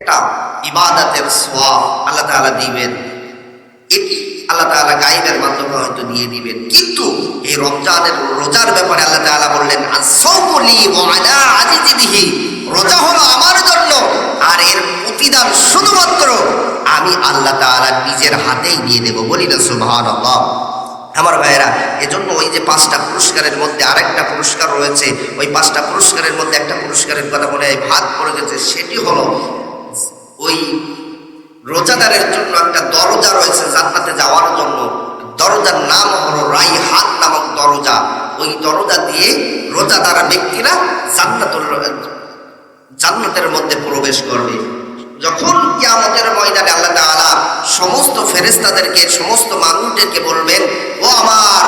একটা ইবাদতের সওয়াব আল্লাহ তাআলা দিবেন। এটি আল্লাহ তাআলা গায়বের মাধ্যমে হয়তো দিয়ে দিবেন, কিন্তু এই রমজানের রোজার ব্যাপারে আল্লাহ তাআলা বললেন আস-সাওমু লি ওয়া আনা আজিজি বিহি, রোজা হলো আমার জন্য আর এর প্রতিদান শুধুমাত্র আমি আল্লাহ তাআলা নিজের হাতেই দিয়ে দেব। বলি না সুবহানাল্লাহ। আমার ভাইয়েরা, এজন্য ওই যে 5টা পুরস্কারের মধ্যে আরেকটা পুরস্কার রয়েছে, ওই 5টা পুরস্কারের মধ্যে একটা পুরস্কারের কথা মনে হয় ভাগ পড়ে গেছে, সেটি হলো ওই রোজাদারের জন্য একটা দরজা রয়েছে জান্নাতে যাওয়ার জন্য। দরজার নাম হলো রাইহান নামক দরজা। ওই দরজা দিয়ে রোজাদার ব্যক্তিরা জান্নাতের মধ্যে প্রবেশ করবে। যখন কিয়ামতের ময়দানে আল্লাহ তাআলা সমস্ত ফেরেশতাদেরকে, সমস্ত মানুষদেরকে বলবেন, ও আমার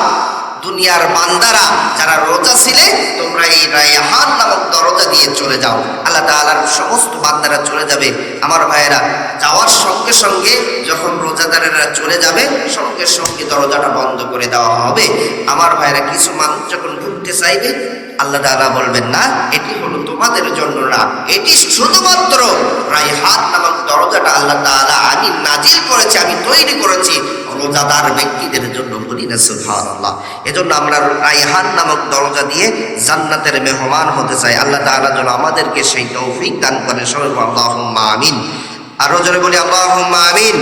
দুনিয়ার বান্দারা যারা রোজা ছিলে, তোমরা এই রায়হান নামক দরজা দিয়ে চলে যাও। আল্লাহ তাআলার সমস্ত বান্দারা চলে যাবে। আমার ভাইয়েরা, যাওয়ার সঙ্গে সঙ্গে যখন রোজাদারেরা চলে যাবে, সঙ্গে সঙ্গে দরজাটা বন্ধ করে দেওয়া হবে। আমার ভাইয়েরা, কিছু মানুষ যখন ঢুকতে চাইবে, আল্লাহ তাআলা বলবেন না, এটি হলো তোমাদের জন্য না, এটি শুধুমাত্র রায়হান নামক দরজাটা আল্লাহ তাআলা আমি নাজিল করেছি, আমি তৈরি করেছি রোজাদার ব্যক্তিদের জন্য। বলি না সুবহানাল্লাহ। এজন্য আমরা রায়হান নামক দরজা দিয়ে জান্নাতের মেহমান হতে চাই। আল্লাহ তাআলা যেন আমাদেরকে সেই তৌফিক দান করেন। সবাই আল্লাহুম্মা আমিন। আরো জোরে বলি আল্লাহুম্মা আমিন।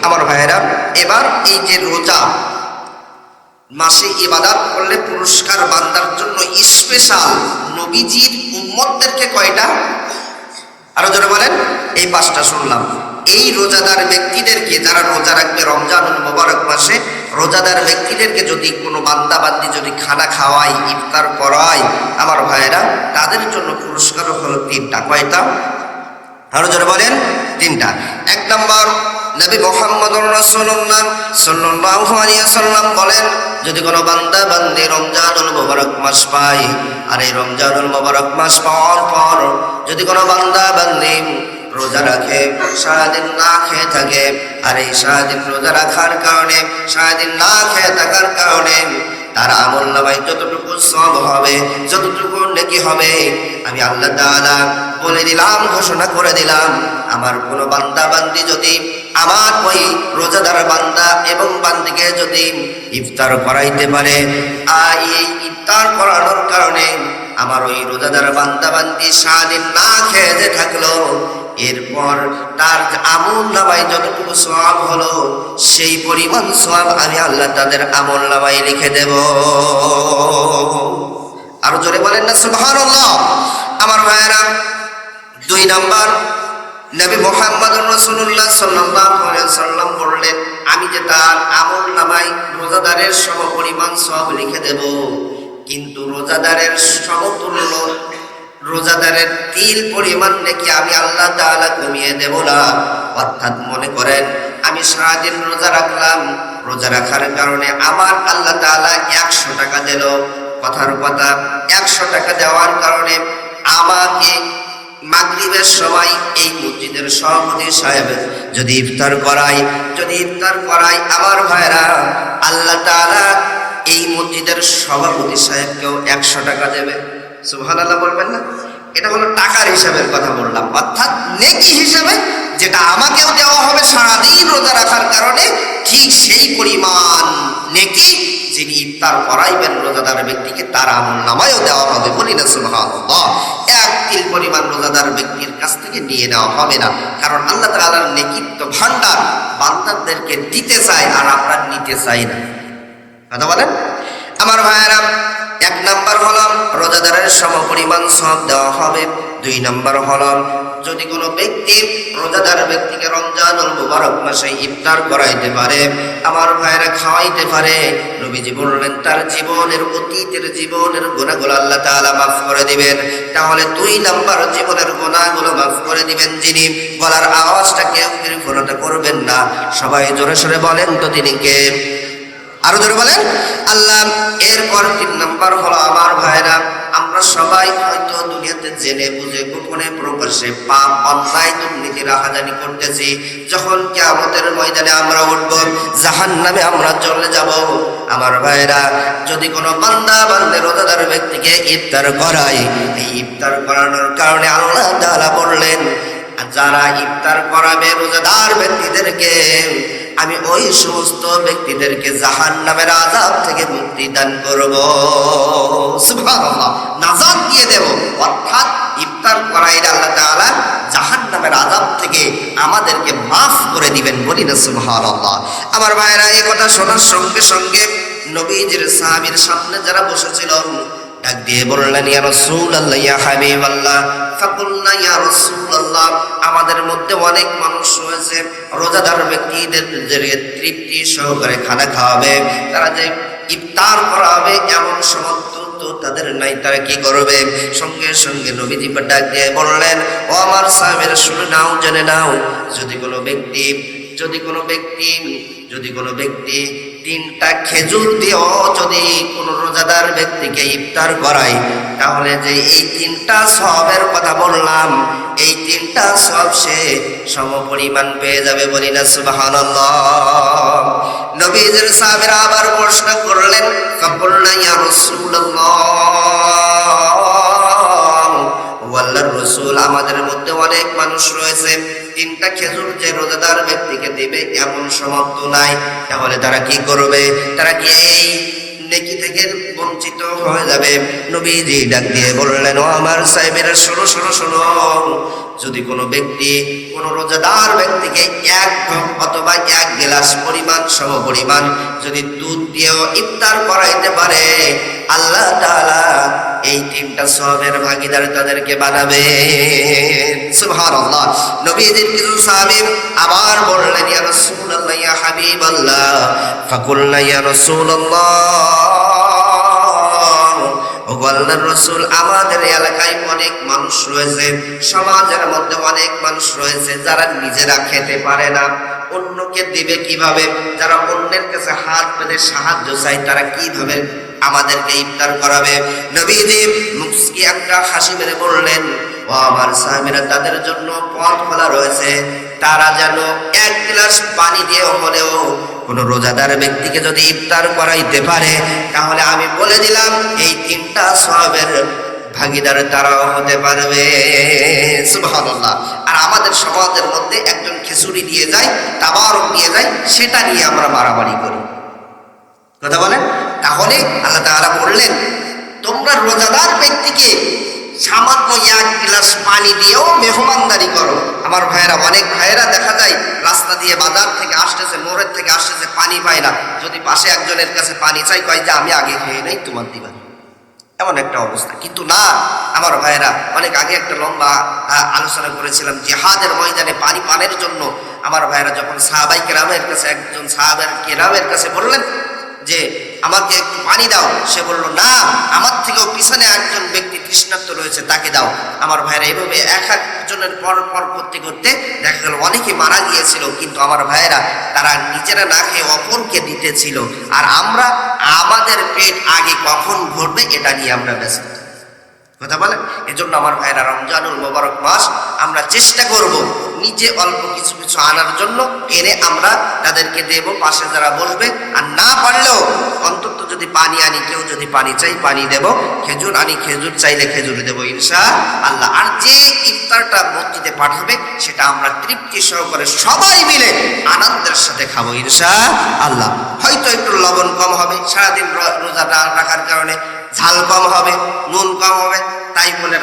আমার ভাইয়েরা, এবার এই যে রোজা মাসে ইবাদত করলে পুরস্কার বান্দার জন্য স্পেশাল, নবীজির উম্মতদেরকে কয়টা? আরো জোরে বলেন। এই 5টা শুনলাম। এই রোজাদার ব্যক্তিদেরকে যারা রোজা রাখবে রমজানুল মুবারক মাসে, রোজাদার ব্যক্তিদেরকে যদি কোনো বান্দা বান্দি যদি খানা খাওয়ায়, ইফতার করায়, আমার ভাইয়েরা, তাদের জন্য পুরস্কার হলো 3টা। কয়টা? আরো জোরে বলেন। 3টা। 1 নম্বর, নবী মুহাম্মদুর রাসূলুল্লাহ সাল্লাল্লাহু আলাইহি ওয়াসাল্লাম বলেন, যদি কোনো বান্দা বান্দি রমজানুল মুবারক মাস পায়, আর এই রমজানুল মুবারক মাস পাওয়ার পর যদি কোনো বান্দা বান্দি রোজা রাখে, সারাদিন না খেয়ে থাকে, আর এই সারাদিন রোজা রাখার কারণে, সারাদিন না খেয়ে থাকার কারণে তার আমল নামায় যতটুকু সওয়াব হবে, যতটুকু নেকি হবে, আমি আল্লাহ তাআলা বলে দিলাম, ঘোষণা করে দিলাম, আমার কোনো বান্দা বান্দি যদি আমার ওই রোজাদার বান্দা এবং বান্দিকে যদি ইফতার করাইতে পারে, আর এই ইফতার করানোর কারণে আমার ওই রোজাদার বান্দা বান্দি সারাদিন না খেয়ে যে থাকলো, এরপর তার আমল নামায় যতটুকু সওয়াব হলো, সেই পরিমাণ সওয়াব আমি আল্লাহ তাদের আমল নামায় লিখে দেব। আরো জোরে বলেন না সুবহানাল্লাহ। আমার ভাইয়েরা, 2 নম্বর, নবী মুহাম্মদুর রাসূলুল্লাহ সাল্লাল্লাহু আলাইহি ওয়াসাল্লাম বললেন, আমি যে তার আমল নামায় রোজাদারের সমপরিমাণ সওয়াব লিখে দেব, কিন্তু রোজাদারের সমতুল্য, রোজাদারের 3 পরিমাণ নাকি আমি আল্লাহ তাআলা কমিয়ে দেব না। অর্থাৎ মনে করেন আমি সারাদিন রোজা রাখলাম, রোজা রাখার কারণে আমার আল্লাহ তাআলা 100 টাকা দিল। কথার কথা, 100 টাকা দেওয়ার কারণে আমাকে মাগরিবের সময় এই মসজিদের সভাপতি সাহেব যদি ইফতার করাই, আমার ভাইরা, আল্লাহ তাআলা এই মসজিদের সভাপতি সাহেবকেও 100 টাকা দেবে। সুবহানাল্লাহ বলবেন না? এটা হলো টাকার হিসাবের কথা বললাম, অর্থাৎ নেকি হিসাবে যেটা আমাকেও দেওয়া হবে সারাদিন রোজা রাখার কারণে, ঠিক সেই পরিমাণ নেকি যিনি ইফতার করাইবেন রোজাদার ব্যক্তিকে, তার আমল নামায়ও দেওয়া হবে। বলি না সুবহানাল্লাহ। 1 তিল পরিমাণ রোজাদার ব্যক্তির কাছ থেকে নিয়ে নেওয়া হবে না, কারণ আল্লাহ তাআলার নেকির তো ভান্ডার বান্দাদেরকে দিতে চায়, আর আমরা নিতে চাই না। কথা বলেন। আমার ভাইয়েরা, 1 নম্বর হলো রোজাদারের সমপরিমাণ সওয়াব দেওয়া হবে। 2 নম্বর হলো যদি কোনো ব্যক্তি রোজাদার ব্যক্তিকে রমজানুল মুবারক মাসে ইফতার করাইতে পারে, আমার ভাইয়েরা, খাওয়াইতে পারে, নবীজি বললেন তার জীবনের, অতীতের জীবনের গুনাহগুলো আল্লাহ তাআলা মাফ করে দিবেন। তাহলে 2 নম্বর জীবনের গুনাহগুলো মাফ করে দিবেন যিনি। গলার আওয়াজটা কেউ ফোনটা করবেন না, সবাই জোরে সোরে বলেন তো তিনি কে? আরো জোরে বলেন আল্লাহ। এরপর 3 নম্বর হলো আমার ভাইরা, আমরা সবাই হয়তো দুনিয়াতে জেনে বুঝে গোপনে প্রকাশ্যে পাপ, অন্যায়, দুর্নীতি, রাহাজানি করতেছি। যখন কিয়ামতের ময়দানে আমরা উঠব, জাহান্নামে আমরা চলে যাব। আমার ভাইরা, যদি কোনো বান্দা বান্দে রোজাদার ব্যক্তিকে ইফতার করায়, এই ইফতার করানোর কারণে আল্লাহ তাআলা বললেন আর যারা ইফতার করাবে রোজাদার ব্যক্তিদেরকে, আমি ওই সমস্ত ব্যক্তিদেরকে জাহান্নামের আযাব থেকে মুক্তি দান করব। সুবহানাল্লাহ, নাজাত দিয়ে দেব। অর্থাৎ ইফতার করাইলে আল্লাহ তাআলা জাহান্নামের আযাব থেকে আমাদেরকে মাফ করে দিবেন। বলি না সুবহানাল্লাহ। আমার ভাইরা, এই কথা শোনার সঙ্গে সঙ্গে নবীজির সাহাবীর সামনে যারা বসেছিল ডাক দিয়ে বললেন, ইয়া রাসূলুল্লাহ, ইয়া হাবিবাল্লাহ। ফাকুলনা ইয়া রাসূলুল্লাহ, আমাদের মধ্যে অনেক মানুষ রয়েছে রোজাদার ব্যক্তিদের তৃপ্তি সহকারে খানা খাওয়াবে, তারা যে ইফতার করাবে এমন সামর্থ্য তো তাদের নাই, তারা কি করবে? সঙ্গে সঙ্গে নবীজি ডাক দিয়ে বললেন, ও আমার সাহাবীরা, শুনে নাও, জেনে নাও, যদি কোনো ব্যক্তি 3টা খেজুর দিয়েও যদি কোনো রোজাদার ব্যক্তিকে ইফতার করায়, তাহলে যে এই 3টা সওয়াবের কথা বললাম, এই 3টা সওয়াব সে সমপরিমাণ পেয়ে যাবে। বলি না সুবহানাল্লাহ। নবীজির সাহাবীরা আবার প্রশ্ন করলেন, ফাকুলনা ইয়া রাসূলুল্লাহ, ও আল্লাহর রাসূল, আমাদের মধ্যে অনেক মানুষ রয়েছে 3টা খেজুর যে রোজাদার ব্যক্তিকে দেবে এমন সামর্থ্য নাই, তাহলে তারা কি করবে? তারা কি এই নেকি থেকে বঞ্চিত হয়ে যাবে? নবীজি ডাক দিয়ে বললেন, ও আমার সাহাবীরা, শোনো, যদি কোনো ব্যক্তি কোনো রোজাদার ব্যক্তিকে 1 কাপ অথবা 1 গ্লাস পরিমাণ সমপরিমাণ যদি দুধ দিয়েও ইফতার করাইতে পারে, আল্লাহ তাআলা এই 3টা সওয়াবের ভাগীদার তাদেরকে বানাবে। সুবহানাল্লাহ। নবীজির কিছু সাহাবী আবার বললেন, ইয়া রাসূলুল্লাহ, ইয়া হাবিবাল্লাহ। ফাকুলনা ইয়া রাসূলুল্লাহ, ও আল্লাহর রাসূল, আমাদের এলাকায় অনেক মানুষ রয়েছে, সমাজের মধ্যে অনেক মানুষ রয়েছে যারা নিজেরা খেতে পারে না, অন্যকে দিবে কিভাবে? যারা অন্যের কাছে হাত পেতে সাহায্য চায়, তারা কিভাবে আমাদেরকে ইফতার করাবে? নবীজি মুস্কি একটা হাসি মেরে বললেন, ও আমার সাহাবীরা, তাদের জন্য পথ খোলা রয়েছে। তারা যেন 1 গ্লাস পানি দিয়ে হলেও কোন রোজাদার ব্যক্তিকে যদি ইফতার করাইতে পারে, তাহলে আমি বলে দিলাম এই 3টা সওয়াবের ভাগীদার তারাও হতে পারবে। সুবহানাল্লাহ। আর আমাদের সমাজের মধ্যে একজন খিচুড়ি দিয়ে যায়, তাবারক দিয়ে যায়, সেটা নিয়ে আমরা মারামারি করি। কথা বলেন? তাহলে আল্লাহ তাআলা বললেন, তোমরা রোজাদার ব্যক্তিকে সামান্য 1 গ্লাস পানি দিয়েও মেহমানদারি করো। আমার ভাইয়েরা, অনেক ভাইয়েরা দেখা যায় রাস্তা দিয়ে বাজার থেকে আসতেছে, মোড়ের থেকে আসতেছে, পানি পায় না, যদি পাশে একজনের কাছে পানি চাই, কয় যে আমি আগে খেয়ে নেই, তোমার দিবা। এমন একটা অবস্থা। কিন্তু না আমার ভাইয়েরা, অনেক আগে একটা লম্বা আলোচনা করেছিলাম জিহাদের ময়দানে পানি পানের জন্য। আমার ভাইয়েরা যখন সাহাবায়ে কেরামের কাছে, একজন সাহাবায়ে কেরামের কাছে বললেন যে আমাকে একটু পানি দাও, সে বলল, না, আমার থেকেও পিছনে একজন ব্যক্তি তৃষ্ণার্ত রয়েছে, তাকে দাও। আমার ভাইয়েরা, এইভাবে এক একজনের পর করতে করতে দেখা গেল অনেকে মারা গিয়েছিল, কিন্তু আমার ভাইয়েরা তারা নিজেরা না খেয়ে অপরকে দিতেছিল। আর আমরা আমাদের পেট আগে কখন ভরবে এটা নিয়ে আমরা ব্যস্ত। কথা বলে? এজন্য আমার ভাইয়েরা, রমজানুল মোবারক মাস আমরা চেষ্টা করব নিজে অল্প কিছু কিছু আনার জন্য, এনে আমরা তাদেরকে দেব, পাশে যারা বসবে। আর না পারলেও অন্তত যদি পানি আনি, কেউ যদি পানি চাই পানি দেব, খেজুর আনি, খেজুর চাইলে খেজুর দেব ইনশাআল্লাহ। আর যে ইফতারটা মসজিদে পাঠাবে সেটা আমরা তৃপ্তি সহকারে সবাই মিলে আনন্দের সাথে খাবো ইনশাআল্লাহ। হয়তো একটু লবণ কম হবে, সারাদিন রোজা রাখার কারণে ঝাল কম হবে, নুন কম হবে, তাই বলে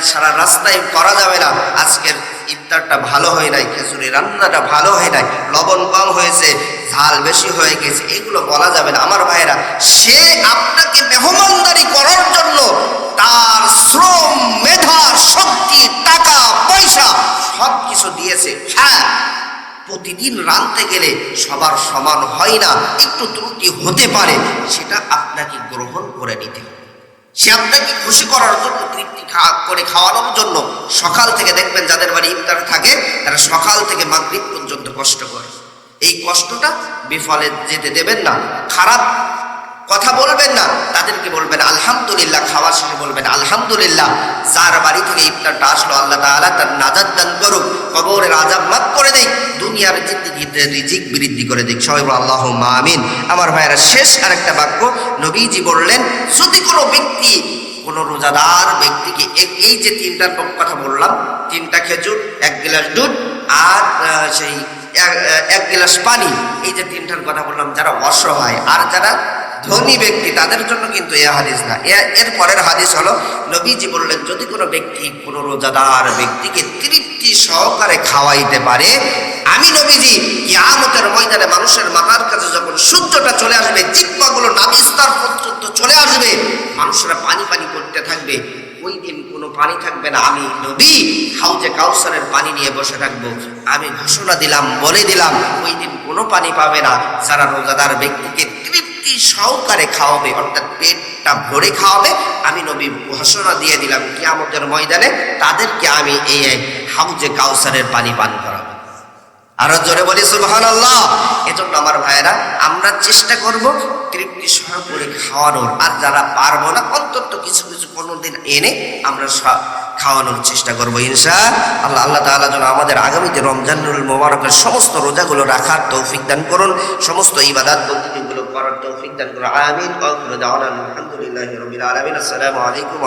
সারা রাস্তায় করা যাবে না আজকের ইফতারটা ভালো হয় নাই, খিচুড়ি রান্নাটা ভালো হয় নাই, লবণ কম হয়েছে, ঝাল বেশি হয়ে গেছে, এগুলো বলা যাবে না। আমার ভাইয়েরা, সে আপনাকে মেহমানদারি করার জন্য তার শ্রম, মেধা, শক্তি, টাকা পয়সা সব কিছু দিয়েছে। হ্যাঁ, প্রতিদিন রাঁধতে গেলে সবার সমান হয় না, একটু ত্রুটি হতে পারে, সেটা আপনাকে গ্রহণ করে নিতে হবে। সে আপনাকে খুশি করার জন্য, তৃপ্তি করে খাওয়ানোর জন্য সকাল থেকে দেখবেন যাদের বাড়ি ইফতার থাকে, তারা সকাল থেকে মাগরিব পর্যন্ত কষ্ট করে। এই কষ্টটা বিফলে যেতে দেবেন না, খারাপ কথা বলবেন না, তাদেরকে বলবেন আলহামদুলিল্লাহ, খাওয়া শেষে বলবেন আলহামদুলিল্লাহ। যার বাড়ি থেকে ইফতারটা আসলো, আল্লাহ তাআলা তার নাজাত দান করুক, কবরের আযাব মাফ করে দেয়, দুনিয়ার জিন্দেগিতে রিজিক বৃদ্ধি করে দেয়। সবাই বলো আল্লাহুম্মা আমিন। আমার ভাইয়েরা, শেষ আরেকটা বাক্য নবীজি বললেন, যদি কোনো ব্যক্তি কোনো রোজাদার ব্যক্তিকে এই যে তিনটার কথা বললাম, 3টা খেজুর, 1 গ্লাস দুধ আর সেই 1 গ্লাস পানি, এই যে 3টার কথা বললাম, যারা অসহায় আর যারা ধনী ব্যক্তি তাদের জন্য কিন্তু এ হাদিস না। এর পরের হাদিস হলো, নবীজি বললেন যদি কোনো ব্যক্তি কোনো রোজাদার ব্যক্তিকে তৃপ্তি সহকারে খাওয়াইতে পারে, আমি নবীজি কিয়ামতের ময়দানে মানুষের মাথার কাছে যখন সূর্যটা চলে আসবে, জিহ্বাগুলো নাভিস্তর পর্যন্ত চলে আসবে, মানুষেরা পানি পানি করতে থাকবে, ওই দিন কোনো পানি থাকবে না। আমি নবী হাউজে কাউসারের পানি নিয়ে বসে থাকবো। আমি ঘোষণা দিলাম, বলে দিলাম, ওই দিন কোনো পানি পাবে না যারা রোজাদার ব্যক্তিকে তৃপ্তি সহকারে খাওয়াবে, অর্থাৎ পেটটা ভরে খাওয়াবে। আমি নবী ঘোষণা দিয়ে দিলাম কিয়ামতের ময়দানে তাদেরকে আমি এই হাউজে কাউসারের পানি পান করাবো। আরো জোরে বলি সুবহানাল্লাহ। এজন্য আমার ভাইয়েরা, আমরা চেষ্টা করব তৃপ্তি সহকারে খাওয়ানোর, আর যারা পারবো না অন্তত কিছু কিছু কোনোদিন এনে আমরা খাওয়ানোর চেষ্টা করবো ইনশাআল্লাহ। আল্লাহ তাআলা যেন আমাদের আগামীতে রমজানুল মোবারকের সমস্ত রোজাগুলো রাখার তৌফিক দান করুন, সমস্ত ইবাদত বন্দেগীগুলো করার তৌফিক দান করুন। আমিন। আলহামদুলিল্লাহি রাব্বিল আলামিন। আসসালামু আলাইকুম।